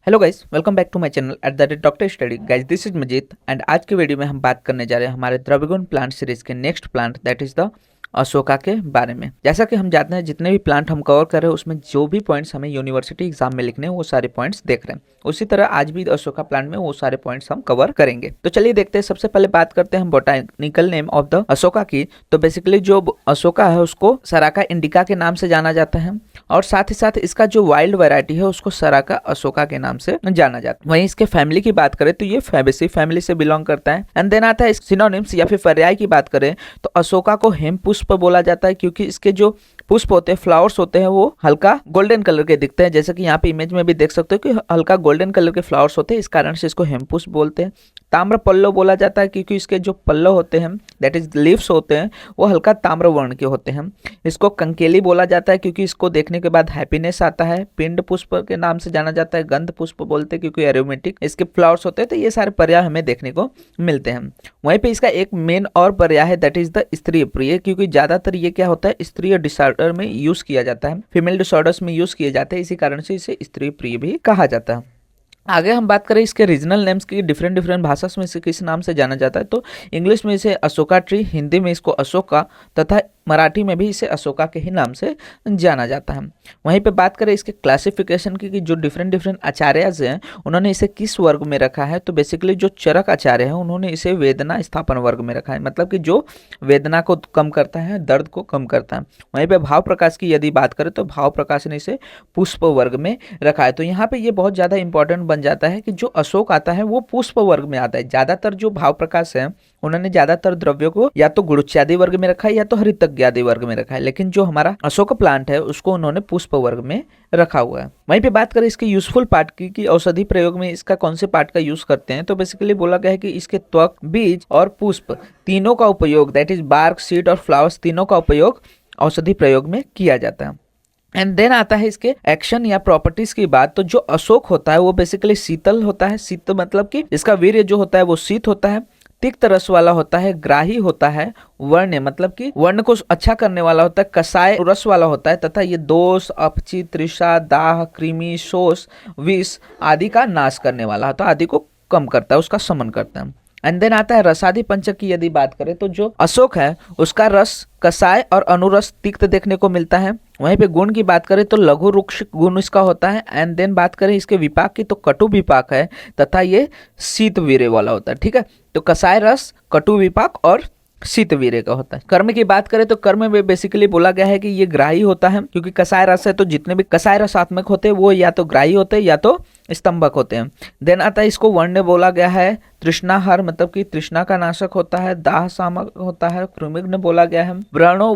Hello guys, welcome back to my channel at the rate doctor study. Guys, this is Majid and आज के video में हम बात करने जा रहे हैं हमारे द्रविगुण प्लांट सीरीज के next plant that is the Ashoka के बारे में। जैसा कि हम जानते हैं जितने भी प्लांट हम कवर कर रहे हैं उसमें जो भी पॉइंट्स हमें यूनिवर्सिटी एग्जाम में लिखने हैं वो सारे पॉइंट्स देख रहे हैं। उसी तरह आज भी अशोका प्लांट में वो सारे पॉइंट्स हम कवर करेंगे। तो चलिए देखते हैं। सबसे पहले बात करते हैं हम botanical name of the Ashoka की। तो बेसिकली जो अशोका है उसको सराका इंडिका के नाम से जाना जाता है और साथ ही साथ इसका जो वाइल्ड वैरायटी है उसको सराका अशोका के नाम से जाना जाता है। वहीं इसके फैमिली की बात करें तो ये फैबेसी फैमिली से बिलोंग करता है। एंड देन आता है सिनोनिम्स या फिर पर्याय की बात करें तो अशोका को हेम पुष्प बोला जाता है क्योंकि इसके जो पुष्प होते हैं, फ्लावर्स होते हैं, वो हल्का गोल्डन कलर के दिखते हैं। जैसे कि यहाँ पे इमेज में भी देख सकते हो कि हल्का गोल्डन कलर के फ्लावर्स होते हैं, इस कारण से इसको हेमपुष्प बोलते हैं। ताम्र पल्लव बोला जाता है क्योंकि इसके जो पल्लव होते हैं दैट इज लीव्स होते हैं वो हल्का ताम्र वर्ण के होते हैं। इसको कंकेली बोला जाता है क्योंकि इसको देखने के बाद हैप्पीनेस आता है। पिंड पुष्प के नाम से जाना जाता है। गंध पुष्प बोलते हैं क्योंकि एरोमेटिक इसके फ्लावर्स होते हैं। तो ये सारे पर्याय हमें देखने को मिलते हैं। वहीं पे इसका एक मेन और पर्याय है दैट इज द स्त्री प्रिय, क्योंकि ज्यादातर ये क्या होता है स्त्री डिसऑर्डर में यूज किया जाता है, फीमेल डिसऑर्डर्स में यूज किए जाते हैं, इसी कारण से इसे स्त्री प्रिय भी कहा जाता है। आगे हम बात करें इसके रीजनल नेम्स की। डिफरेंट भाषा में इसे किस नाम से जाना जाता है तो इंग्लिश में इसे अशोका ट्री, हिंदी में इसको अशोका तथा मराठी में भी इसे अशोका के ही नाम से जाना जाता है। वहीं पे बात करें इसके क्लासिफिकेशन की कि जो डिफरेंट आचार्य हैं उन्होंने इसे किस वर्ग में रखा है तो बेसिकली जो चरक आचार्य है उन्होंने इसे वेदना स्थापन वर्ग में रखा है, मतलब कि जो वेदना को कम करता है, दर्द को कम करता है। वहीं पे भाव प्रकाश की यदि बात करें तो भाव प्रकाश ने इसे पुष्प वर्ग में रखा है। तो यहाँ पे ये बहुत ज्यादा इंपॉर्टेंट बन जाता है कि जो अशोक आता है वो पुष्प वर्ग में आता है। ज्यादातर जो भाव प्रकाश है उन्होंने ज्यादातर द्रव्यों को या तो गुरुच्यादि वर्ग में रखा है या तो हरितज्ञादि वर्ग में रखा है, लेकिन जो हमारा अशोक प्लांट है उसको उन्होंने पुष्प वर्ग में रखा हुआ है। वहीं पे बात करें इसके यूजफुल पार्ट की कि औषधि प्रयोग में इसका कौन से पार्ट का यूज करते हैं तो बेसिकली बोला गया है कि इसके त्वक, बीज और पुष्प तीनों का उपयोग दैट इज बार्क, सीड और फ्लावर्स तीनों का उपयोग औषधि प्रयोग में किया जाता है। एंड देन आता है इसके एक्शन या प्रॉपर्टीज की बात। तो जो अशोक होता है वो बेसिकली शीतल होता है। शीत मतलब कि इसका वीर्य जो होता है वो शीत होता है, तिक्त रस वाला होता है, ग्राही होता है, वर्ण मतलब कि वर्ण को अच्छा करने वाला होता है, कसाय रस वाला होता है तथा ये दोष, अपची, तृषा, दाह, कृमि, शोष, विष आदि का नाश करने वाला होता है, आदि को कम करता है, उसका शमन करता है। एंड देन आता है रसादि पंचक की यदि बात करें तो जो अशोक है उसका रस कसाय और अनुरस तिक्त देखने को मिलता है। वहीं पे गुण की बात करें तो लघु रुक्ष गुण इसका होता है। एंड देन बात करें इसके विपाक की तो कटु विपाक है तथा ये शीत वीर्य वाला होता है। ठीक है, तो कसाय रस, कटु विपाक और शीत वीर्य का होता है। कर्म की बात करें तो कर्म में बेसिकली बोला गया है कि ये ग्राही होता है क्योंकि कसाय रस है, तो जितने भी कसाय रसात्मक होते हैं वो या तो ग्राही होते हैं या तो स्तंभक होते हैं। देन आता है इसको वर्ण बोला गया है, तृष्णाहार मतलब कि तृष्णा का नाशक होता है, दाह शामक होता है, कृमिघ्न बोला गया है, व्रणों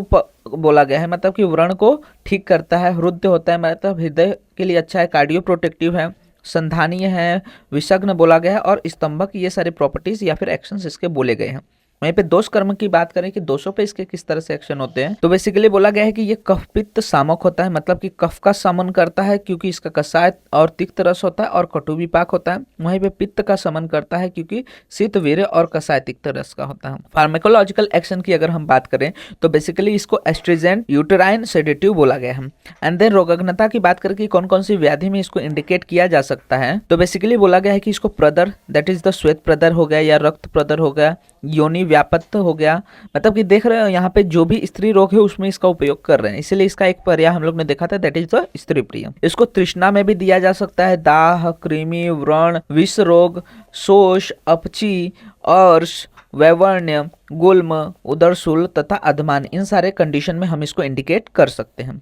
बोला गया है मतलब कि व्रण को ठीक करता है, हृदय होता है मतलब हृदय के लिए अच्छा है, कार्डियो प्रोटेक्टिव है, संधानीय है, विषग्न बोला गया है और स्तंभक। ये सारे प्रॉपर्टीज या फिर एक्शंस इसके बोले गए हैं। वहीं पे दोष कर्म की बात करें कि दोषों पे इसके किस तरह से एक्शन होते हैं तो बेसिकली बोला गया है कि ये कफ पित्त सामक होता है, मतलब कि कफ का समन करता है क्योंकि इसका कसाय और तिक्त रस होता है और कटु विपाक होता है। वहीं पे पित्त का समन करता है क्योंकि शीत वीर्य और कसाय तिक्त रस का होता है। फार्मेकोलॉजिकल एक्शन की अगर हम बात करें तो बेसिकली इसको एस्ट्रीजेंट, यूटेराइन सेडेटिव बोला गया है। एंड देन रोगाग्नता की बात करें कि कौन कौन सी व्याधि में इसको इंडिकेट किया जा सकता है तो बेसिकली बोला गया है कि इसको प्रदर दैट इज द श्वेत प्रदर हो गया या रक्त प्रदर हो गया, योनि व्यापत्त हो गया, मतलब कि देख रहे हो यहाँ पे जो भी स्त्री रोग है उसमें इसका उपयोग कर रहे हैं, इसलिए इसका एक पर्याय हम लोग ने देखा था दैट इज द स्त्री प्रिय। इसको तृष्णा में भी दिया जा सकता है, दाह, कृमि, व्रण, विष रोग, शोष, अपची, अर्श, वैवर्ण्य, गुल्म, उदरशूल तथा अधमान, इन सारे कंडीशन में हम इसको इंडिकेट कर सकते हैं।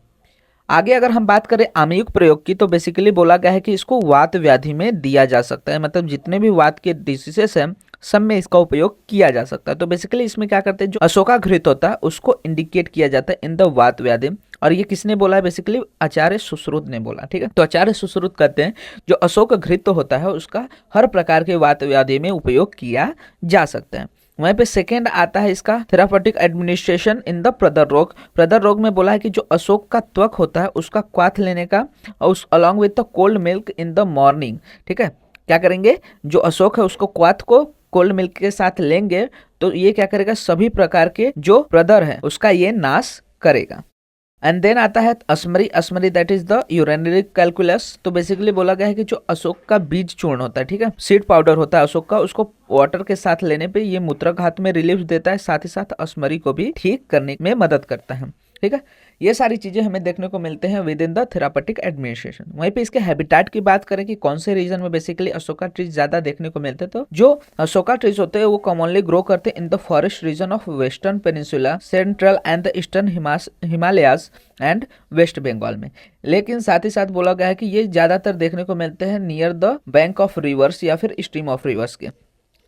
आगे अगर हम बात करें आमयुक्त प्रयोग की तो बेसिकली बोला गया है कि इसको वात व्याधि में दिया जा सकता है, मतलब जितने भी वात के डिसीजेस हैं सब में इसका उपयोग किया जा सकता है। तो बेसिकली इसमें क्या करते हैं जो अशोका घृत होता है उसको इंडिकेट किया जाता है इन द वात व्याधि। और ये किसने बोला है बेसिकली आचार्य सुश्रुत ने बोला। ठीक है, तो आचार्य सुश्रुत कहते हैं जो अशोक घृत होता है उसका हर प्रकार के वात व्याधि में उपयोग किया जा सकता है। वहीं पे सेकेंड आता है इसका थेरापेटिक एडमिनिस्ट्रेशन इन द प्रदर रोग। प्रदर रोग में बोला है कि जो अशोक का त्वक होता है उसका क्वाथ लेने का और उस along with the cold milk in the morning. ठीक है, क्या करेंगे जो अशोक है उसको क्वाथ को कोल्ड मिल्क के साथ लेंगे तो ये क्या करेगा सभी प्रकार के जो प्रदर है उसका ये नाश करेगा। एंड देन आता है असमरी। असमरी that is the urinary calculus. तो बेसिकली बोला गया है कि जो अशोक का बीज चूर्ण होता है, ठीक है, सीड पाउडर होता है अशोक का, उसको वाटर के साथ लेने पे ये मूत्रघात में रिलीफ देता है, साथ ही साथ असमरी को भी ठीक करने में मदद करता है, ठीक है। ये सारी चीजें हमें देखने को मिलते हैं with in the therapeutic administration. वहीं पे इसके हैबिटेट की बात करें कि कौन से रीजन में बेसिकली अशोका ट्रीज ज्यादा देखने को मिलते हैं, तो जो अशोका ट्रीज होते हैं वो कॉमनली ग्रो करते हैं in the forest region of western peninsula, central and the eastern Himalayas and West Bengal में। लेकिन साथ ही साथ बोला गया है कि ये ज्यादातर देखने को मिलते हैं near the bank of reverse या फिर स्ट्रीम ऑफ रिवर्स के।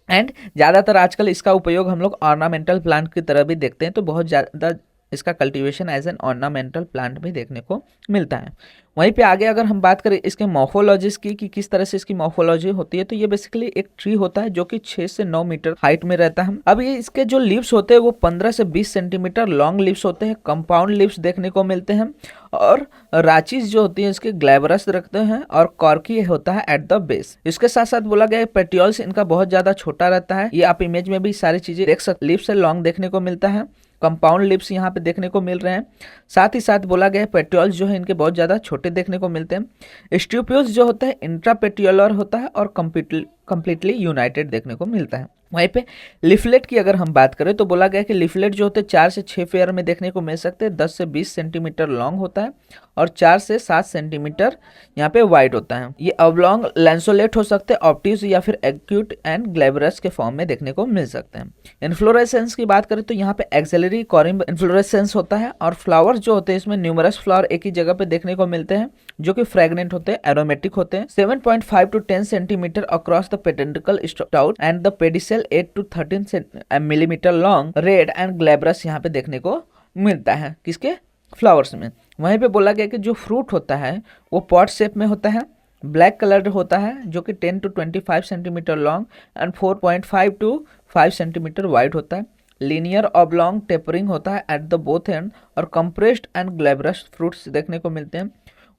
एंड ज़्यादातर आजकल इसका उपयोग हम लोग ऑर्नामेंटल प्लांट की तरह भी देखते हैं, तो बहुत ज़्यादा इसका cultivation as an ornamental plant भी देखने को मिलता है। वहीं पे आगे अगर हम बात करें इसके मॉर्फोलॉजीज की कि किस तरह से इसकी मॉर्फोलॉजी होती है, तो ये बेसिकली एक ट्री होता है जो कि 6 से 9 मीटर हाइट में रहता है। अब ये इसके जो लीव्स होते हैं वो 15 से 20 सेंटीमीटर लॉन्ग लीव्स होते हैं, कंपाउंड लीव्स देखने को मिलते हैं, और राचीज जो होती है इसके ग्लैबरस रखते हैं, और कॉर्की होता है एट द बेस। इसके साथ साथ बोला गया है पेटियोल्स इनका बहुत ज्यादा छोटा रहता है। ये आप इमेज में भी सारी चीजें देख सकते, लीव्स से लॉन्ग देखने को मिलता है, कंपाउंड लिप्स यहाँ पे देखने को मिल रहे हैं। साथ ही साथ बोला गया है पेट्रियोल्स जो है इनके बहुत ज़्यादा छोटे देखने को मिलते हैं। स्ट्यूप्यूल्स जो होता है इंट्रापेट्रियोलर होता है और कंप्लीटली यूनाइटेड देखने को मिलता है। वहीं पे लिफलेट की अगर हम बात करें तो बोला गया कि लिफलेट जो होते हैं 4 से 6 पेयर में देखने को मिल सकते हैं। 10 से 20 सेंटीमीटर लॉन्ग होता है और 4 से 7 सेंटीमीटर यहाँ पे वाइड होता है। ये अवलॉन्ग लैंसोलेट हो सकते हैं, ऑप्टिव्स या फिर एक्यूट एंड ग्लैबरस के फॉर्म में देखने को मिल सकते हैं। इन्फ्लोरेसेंस की बात करें तो यहाँ पे एक्सेलरी कॉरिम्ब इन्फ्लोरेसेंस होता है, और फ्लावर्स जो होते हैं इसमें न्यूमरस फ्लावर एक ही जगह पे देखने को मिलते हैं जो कि फ्रेगनेंट होते हैं, एरोमेटिक होते हैं। 7.5 to 10 सेंटीमीटर अक्रॉस द पेटेंटिकल stout and the pedicel 8 to 13 millimetre long, red and glabrous यहाँ पे देखने को मिलता है किसके फ्लावर्स में। वहीं पे बोला गया कि जो फ्रूट होता है वो पॉट शेप में होता है, ब्लैक कलर होता है, जो कि 10 to 25 centimetre long and 4.5 to 5 centimetre wide होता है। लीनियर ऑब्लॉन्ग टेपरिंग होता है एट द बोथ एंड, और कंप्रेस्ड एंड ग्लैबरस फ्रूट्स देखने को मिलते हैं।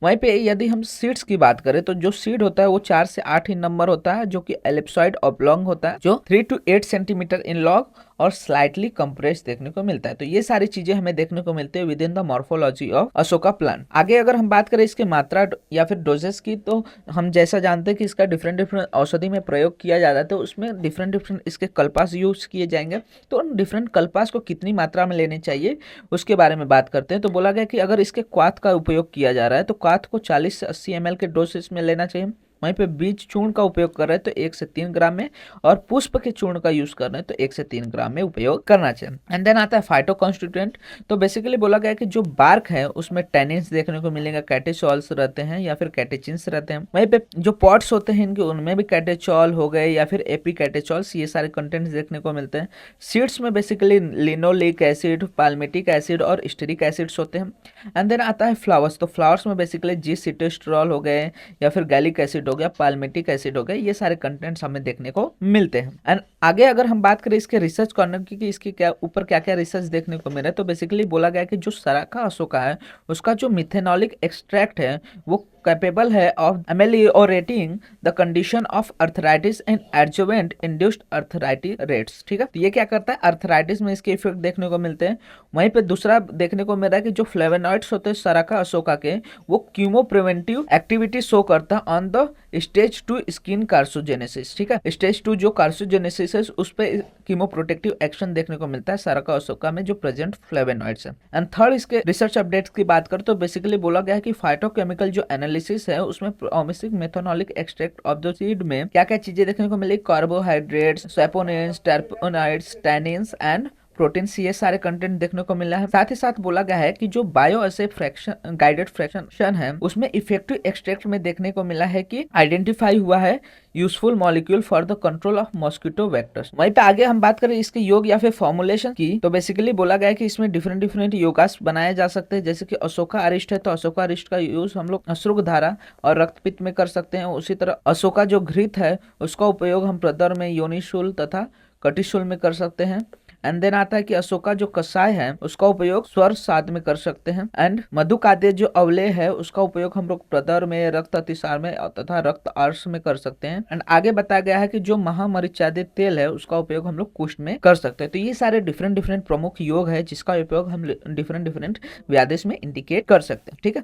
वहीं पे यदि हम सीड्स की बात करें तो जो सीड होता है वो 4 से 8 ही नंबर होता है, जो कि एलिप्सॉइड ऑब्लॉन्ग होता है, जो 3 to 8 सेंटीमीटर इन लॉन्ग और स्लाइटली कंप्रेस देखने को मिलता है। तो ये सारी चीजें हमें देखने को मिलते हैं with in the morphology of Ashoka plant. आगे अगर हम बात करें इसके मात्रा या फिर डोजेस की, तो हम जैसा जानते हैं कि इसका डिफरेंट डिफरेंट औषधि में प्रयोग किया जाता है, तो उसमें डिफरेंट डिफरेंट इसके कल्पास यूज किए जाएंगे। तो उन डिफरेंट कल्पास को कितनी मात्रा में लेने चाहिए उसके बारे में बात करते हैं। तो बोला गया कि अगर इसके क्वाथ का उपयोग किया जा रहा है तो क्वाथ को 40 से 80 ml के डोसेस में लेना चाहिए। वहीं पे बीज चूर्ण का उपयोग कर रहे हैं तो 1 से 3 ग्राम में, और पुष्प के चूर्ण का यूज कर रहे हैं तो 1 से 3 ग्राम में उपयोग करना चाहिए। एंड देन आता है फाइटो कॉन्स्टिट्यूएंट। तो बेसिकली बोला गया कि जो बार्क है उसमें टेनिन्स देखने को मिलेगा, कैटेचॉल्स रहते हैं या फिर कैटेचिन्स रहते हैं। वहीं पे जो पॉट्स होते हैं इनके उनमें भी कैटेचॉल हो गए या फिर एपी कैटेचॉल्स, ये सारे कंटेंट्स देखने को मिलते हैं। सीड्स में basically linoleic acid, palmitic acid और स्टेरिक एसिड्स होते हैं। एंड देन आता है फ्लावर्स। तो फ्लावर्स में बेसिकली जी सिटेस्ट्रॉल हो गए या फिर गैलिक एसिड हो गया, पाल्मेटिक एसिड हो गया, ये सारे कंटेंट्स हमें देखने को मिलते हैं। एंड आगे अगर हम बात करें इसके रिसर्च कॉर्नर की कि इसके क्या ऊपर क्या क्या रिसर्च देखने को मिला है, तो बेसिकली बोला गया कि जो सराका अशोका है उसका जो मिथेनॉलिक एक्सट्रैक्ट है वो कैपेबल है of ameliorating the condition of arthritis and adjuvant induced arthritis rats. ठीक है, तो ये क्या करता है, अर्थराइटिस में इसके इफेक्ट देखने को मिलते हैं। वहीं पे दूसरा देखने को मिल रहा है कि जो फ्लेवोनॉइड्स होते हैं सराका अशोका के, वो कीमो प्रिवेंटिव एक्टिविटी शो करता है ऑन द स्टेज 2 स्किन कार्सोजेनेसिस। ठीक है, स्टेज 2 जो कार्सोजेनेसिस है उस पर कीमो प्रोटेक्टिव एक्शन देखने को मिलता है सराका अशोका में जो प्रेजेंट फ्लेवोनॉइड्स है। एंड थर्ड इसके रिसर्च अपडेट्स की बात करें तो बेसिकली बोला गया है कि फाइटोकेमिकल जो एनालिसिस है उसमें promising methanolic extract of the seed में क्या क्या चीजें देखने को मिली, carbohydrates, saponins, terpenoids, tannins and proteins, ये सारे कंटेंट देखने को मिला है। साथ ही साथ बोला गया है कि जो बायो एसे फ्रैक्शन गाइडेड फ्रैक्शन है उसमें इफेक्टिव एक्सट्रैक्ट में देखने को मिला है कि आइडेंटिफाई हुआ है useful molecule for the control of mosquito vectors. वहीं पे आगे हम बात करें इसके योग या फिर फॉर्मुलेशन की, तो बेसिकली बोला गया है कि इसमें डिफरेंट डिफरेंट योगास बनाए जा सकते हैं। जैसे कि अशोका अरिष्ट है तो अशोका अरिष्ट का यूज हम लोग अश्रुग धारा और रक्तपित्त में कर सकते हैं। उसी तरह अशोका जो घृत है उसका उपयोग हम प्रदर में, योनिशूल तथा कटिशूल में कर सकते हैं। एंड देन आता है कि अशोका जो कषाय है उसका उपयोग स्वर साध में कर सकते हैं। एंड मधुकाद्य जो अवलेह है उसका उपयोग हम लोग प्रदर में, रक्त अतिसार में तथा रक्त आर्स में कर सकते हैं। एंड आगे बताया गया है कि जो महामरीचादित तेल है उसका उपयोग हम लोग कुष्ठ में कर सकते हैं। तो ये सारे डिफरेंट डिफरेंट प्रमुख योग है जिसका उपयोग हम डिफरेंट डिफरेंट व्यादेश में इंडिकेट कर सकते हैं। ठीक है,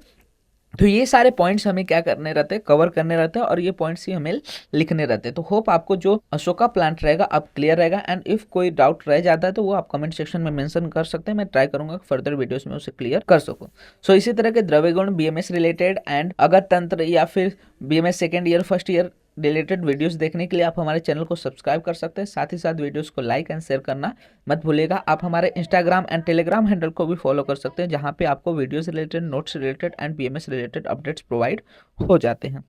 तो ये सारे पॉइंट्स हमें क्या करने रहते हैं, कवर करने रहते हैं, और ये पॉइंट्स ही हमें लिखने रहते हैं। तो होप आपको जो अशोका प्लांट रहेगा अब क्लियर रहेगा। एंड इफ कोई डाउट रह जाता है तो वो आप कमेंट सेक्शन में मेंशन कर सकते हैं, मैं ट्राई करूंगा फर्दर वीडियोस में उसे क्लियर कर सकूं। सो इसी तरह के द्रव्य गुण, बीएमएस रिलेटेड एंड अगर तंत्र या फिर BMS second year first year related videos देखने के लिए आप हमारे चैनल को सब्सक्राइब कर सकते हैं। साथ ही साथ वीडियोस को लाइक एंड शेयर करना मत भूलिएगा। आप हमारे इंस्टाग्राम एंड टेलीग्राम हैंडल को भी फॉलो कर सकते हैं, जहां पे आपको videos related, notes related and BMS related updates provide हो जाते हैं।